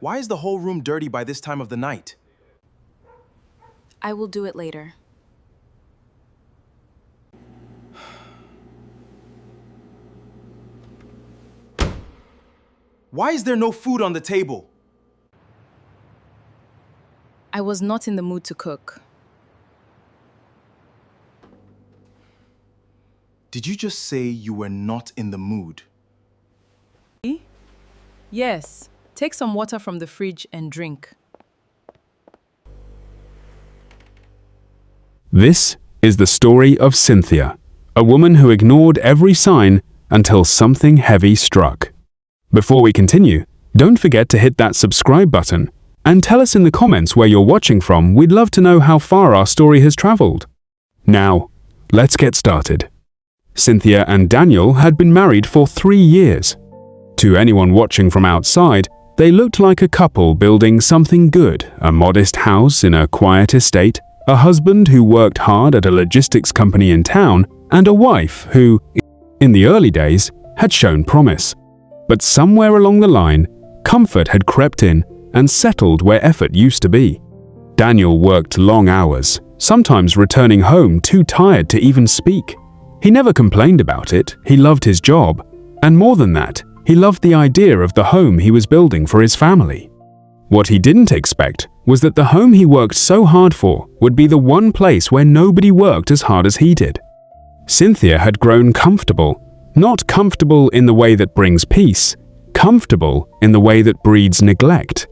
Why is the whole room dirty by this time of the night? I will do it later. Why is there no food on the table? I was not in the mood to cook. Did you just say you were not in the mood? Yes. Take some water from the fridge and drink. This is the story of Cynthia, a woman who ignored every sign until something heavy struck. Before we continue, don't forget to hit that subscribe button and tell us in the comments where you're watching from. We'd love to know how far our story has traveled. Now, let's get started. Cynthia and Daniel had been married for 3 years. To anyone watching from outside, they looked like a couple building something good, a modest house in a quiet estate, a husband who worked hard at a logistics company in town, and a wife who, in the early days, had shown promise. But somewhere along the line, comfort had crept in and settled where effort used to be. Daniel worked long hours, sometimes returning home too tired to even speak. He never complained about it, he loved his job, and more than that, he loved the idea of the home he was building for his family. What he didn't expect was that the home he worked so hard for would be the one place where nobody worked as hard as he did. Cynthia had grown comfortable, not comfortable in the way that brings peace, comfortable in the way that breeds neglect.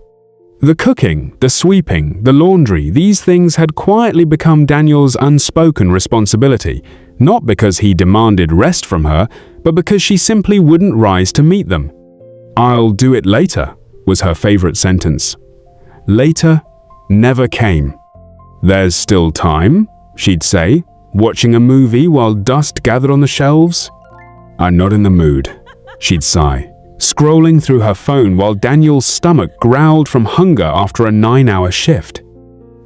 The cooking, the sweeping, the laundry, these things had quietly become Daniel's unspoken responsibility, not because he demanded rest from her, but because she simply wouldn't rise to meet them. "I'll do it later," was her favorite sentence. Later never came. "There's still time," she'd say, watching a movie while dust gathered on the shelves. "I'm not in the mood," she'd sigh, scrolling through her phone while Daniel's stomach growled from hunger after a 9-hour shift.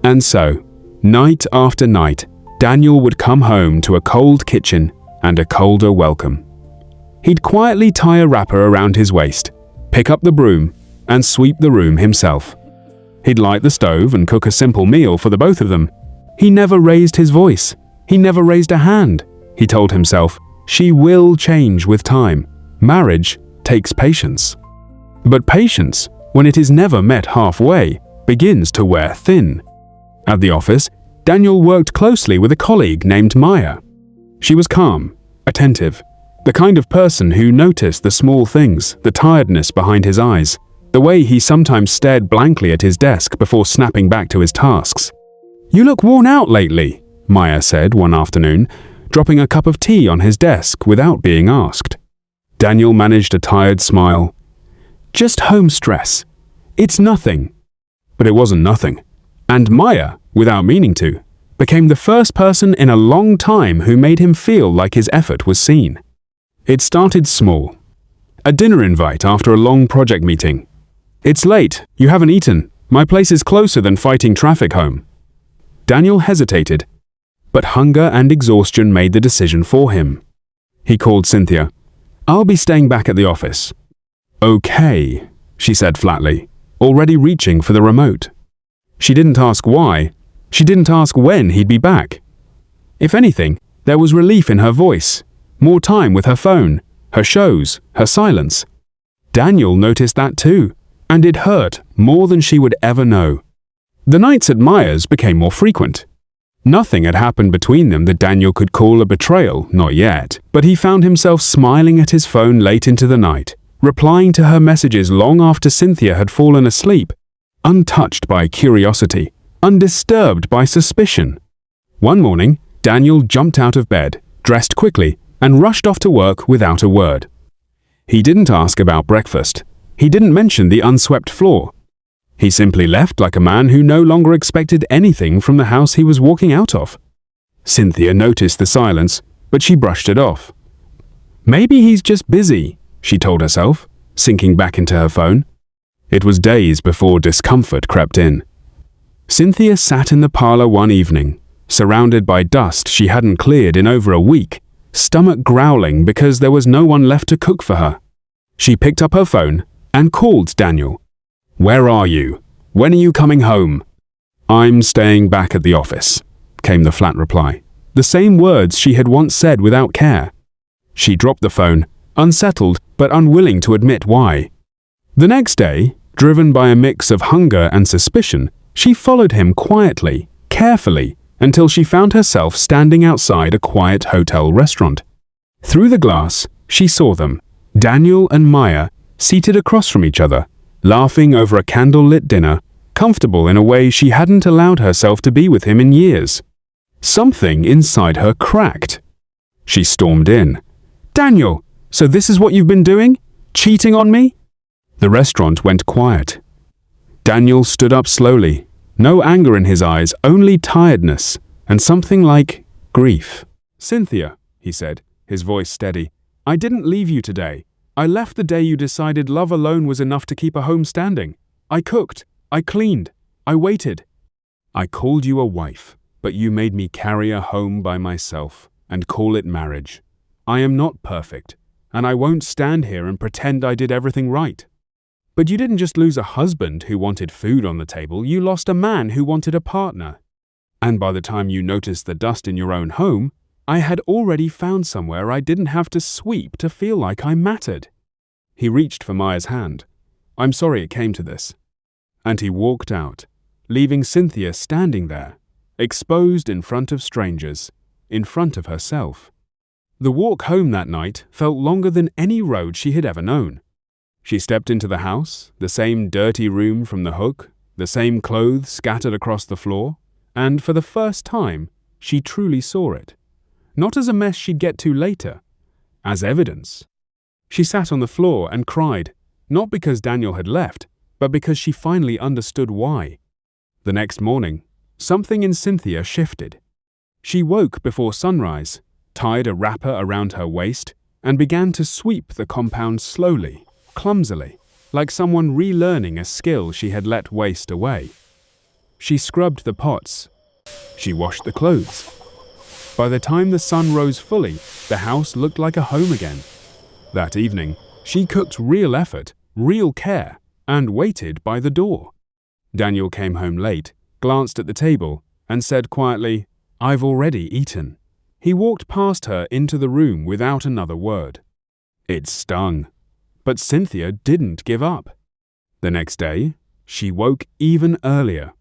And so, night after night, Daniel would come home to a cold kitchen and a colder welcome. He'd quietly tie a wrapper around his waist, pick up the broom, and sweep the room himself. He'd light the stove and cook a simple meal for the both of them. He never raised his voice. He never raised a hand. He told himself, she will change with time. Marriage takes patience. But patience, when it is never met halfway, begins to wear thin. At the office, Daniel worked closely with a colleague named Maya. She was calm, attentive, the kind of person who noticed the small things, the tiredness behind his eyes, the way he sometimes stared blankly at his desk before snapping back to his tasks. "You look worn out lately," Maya said one afternoon, dropping a cup of tea on his desk without being asked. Daniel managed a tired smile. "Just home stress. It's nothing." But it wasn't nothing. And Maya, without meaning to, became the first person in a long time who made him feel like his effort was seen. It started small. A dinner invite after a long project meeting. "It's late, you haven't eaten. My place is closer than fighting traffic home." Daniel hesitated, but hunger and exhaustion made the decision for him. He called Cynthia. "I'll be staying back at the office." "Okay," she said flatly, already reaching for the remote. She didn't ask why. She didn't ask when he'd be back. If anything, there was relief in her voice, more time with her phone, her shows, her silence. Daniel noticed that too, and it hurt more than she would ever know. The nights at Maya's became more frequent. Nothing had happened between them that Daniel could call a betrayal, not yet, but he found himself smiling at his phone late into the night, replying to her messages long after Cynthia had fallen asleep, untouched by curiosity, undisturbed by suspicion. One morning, Daniel jumped out of bed, dressed quickly, and rushed off to work without a word. He didn't ask about breakfast. He didn't mention the unswept floor. He simply left like a man who no longer expected anything from the house he was walking out of. Cynthia noticed the silence, but she brushed it off. "Maybe he's just busy," she told herself, sinking back into her phone. It was days before discomfort crept in. Cynthia sat in the parlor one evening, surrounded by dust she hadn't cleared in over a week, stomach growling because there was no one left to cook for her. She picked up her phone and called Daniel. Where are you? When are you coming home? I'm staying back at the office, came the flat reply. The same words she had once said without care. She dropped the phone, unsettled but unwilling to admit why. The next day, driven by a mix of hunger and suspicion, she followed him quietly, carefully, until she found herself standing outside a quiet hotel restaurant. Through the glass, she saw them, Daniel and Maya, seated across from each other, laughing over a candle-lit dinner, comfortable in a way she hadn't allowed herself to be with him in years. Something inside her cracked. She stormed in. "Daniel, so this is what you've been doing? Cheating on me?" The restaurant went quiet. Daniel stood up slowly, no anger in his eyes, only tiredness, and something like grief. "Cynthia," he said, his voice steady, "I didn't leave you today. I left the day you decided love alone was enough to keep a home standing. I cooked, I cleaned, I waited. I called you a wife, but you made me carry a home by myself and call it marriage. I am not perfect, and I won't stand here and pretend I did everything right. But you didn't just lose a husband who wanted food on the table, you lost a man who wanted a partner. And by the time you noticed the dust in your own home, I had already found somewhere I didn't have to sweep to feel like I mattered." He reached for Maya's hand. "I'm sorry it came to this." And he walked out, leaving Cynthia standing there, exposed in front of strangers, in front of herself. The walk home that night felt longer than any road she had ever known. She stepped into the house, the same dirty room from the hook, the same clothes scattered across the floor, and for the first time, she truly saw it. Not as a mess she'd get to later, as evidence. She sat on the floor and cried, not because Daniel had left, but because she finally understood why. The next morning, something in Cynthia shifted. She woke before sunrise, tied a wrapper around her waist, and began to sweep the compound slowly, clumsily, like someone relearning a skill she had let waste away. She scrubbed the pots. She washed the clothes. By the time the sun rose fully, the house looked like a home again. That evening, she cooked real effort, real care, and waited by the door. Daniel came home late, glanced at the table, and said quietly, "I've already eaten." He walked past her into the room without another word. It stung. But Cynthia didn't give up. The next day, she woke even earlier.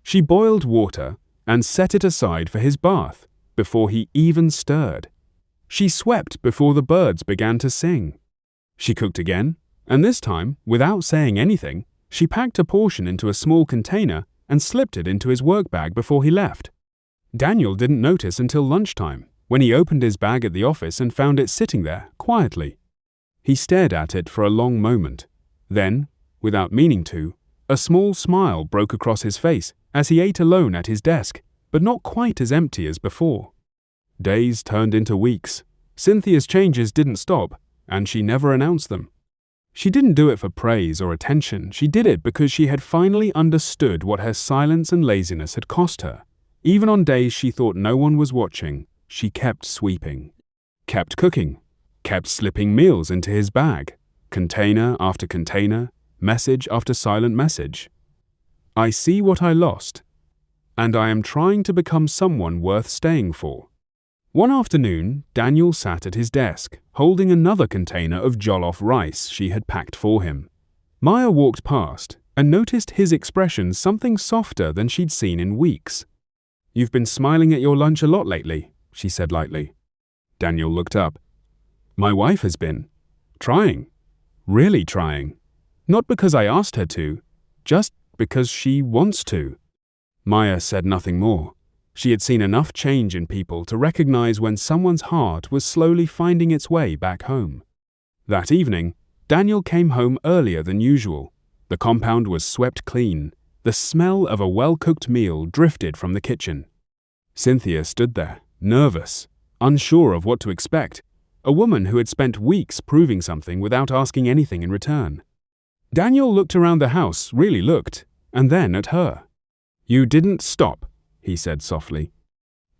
She boiled water and set it aside for his bath before he even stirred. She swept before the birds began to sing. She cooked again, and this time, without saying anything, she packed a portion into a small container and slipped it into his work bag before he left. Daniel didn't notice until lunchtime, when he opened his bag at the office and found it sitting there, quietly. He stared at it for a long moment. Then, without meaning to, a small smile broke across his face as he ate alone at his desk, but not quite as empty as before. Days turned into weeks. Cynthia's changes didn't stop, and she never announced them. She didn't do it for praise or attention. She did it because she had finally understood what her silence and laziness had cost her. Even on days she thought no one was watching, she kept sweeping, kept cooking, kept slipping meals into his bag, container after container, message after silent message. "I see what I lost, and I am trying to become someone worth staying for." One afternoon, Daniel sat at his desk, holding another container of jollof rice she had packed for him. Maya walked past and noticed his expression something softer than she'd seen in weeks. "You've been smiling at your lunch a lot lately," she said lightly. Daniel looked up. "My wife has been. Trying. Really trying. Not because I asked her to, just because she wants to." Maya said nothing more. She had seen enough change in people to recognize when someone's heart was slowly finding its way back home. That evening, Daniel came home earlier than usual. The compound was swept clean. The smell of a well-cooked meal drifted from the kitchen. Cynthia stood there, nervous, unsure of what to expect, a woman who had spent weeks proving something without asking anything in return. Daniel looked around the house, really looked, and then at her. "You didn't stop," he said softly.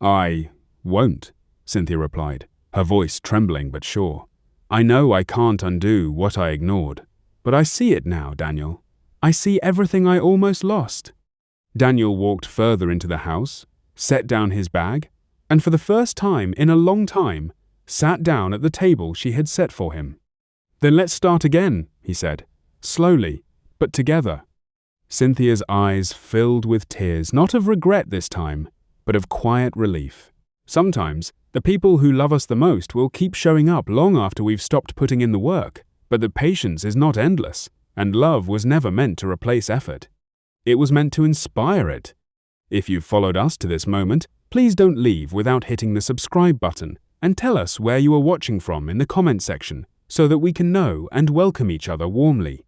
"I won't," Cynthia replied, her voice trembling but sure. "I know I can't undo what I ignored, but I see it now, Daniel. I see everything I almost lost. Daniel walked further into the house, set down his bag, and for the first time in a long time, sat down at the table she had set for him. Then let's start again, he said, slowly, but together. Cynthia's eyes filled with tears, not of regret this time, but of quiet relief. Sometimes, the people who love us the most will keep showing up long after we've stopped putting in the work, but the patience is not endless, and love was never meant to replace effort. It was meant to inspire it. If you've followed us to this moment, please don't leave without hitting the subscribe button and tell us where you are watching from in the comment section so that we can know and welcome each other warmly.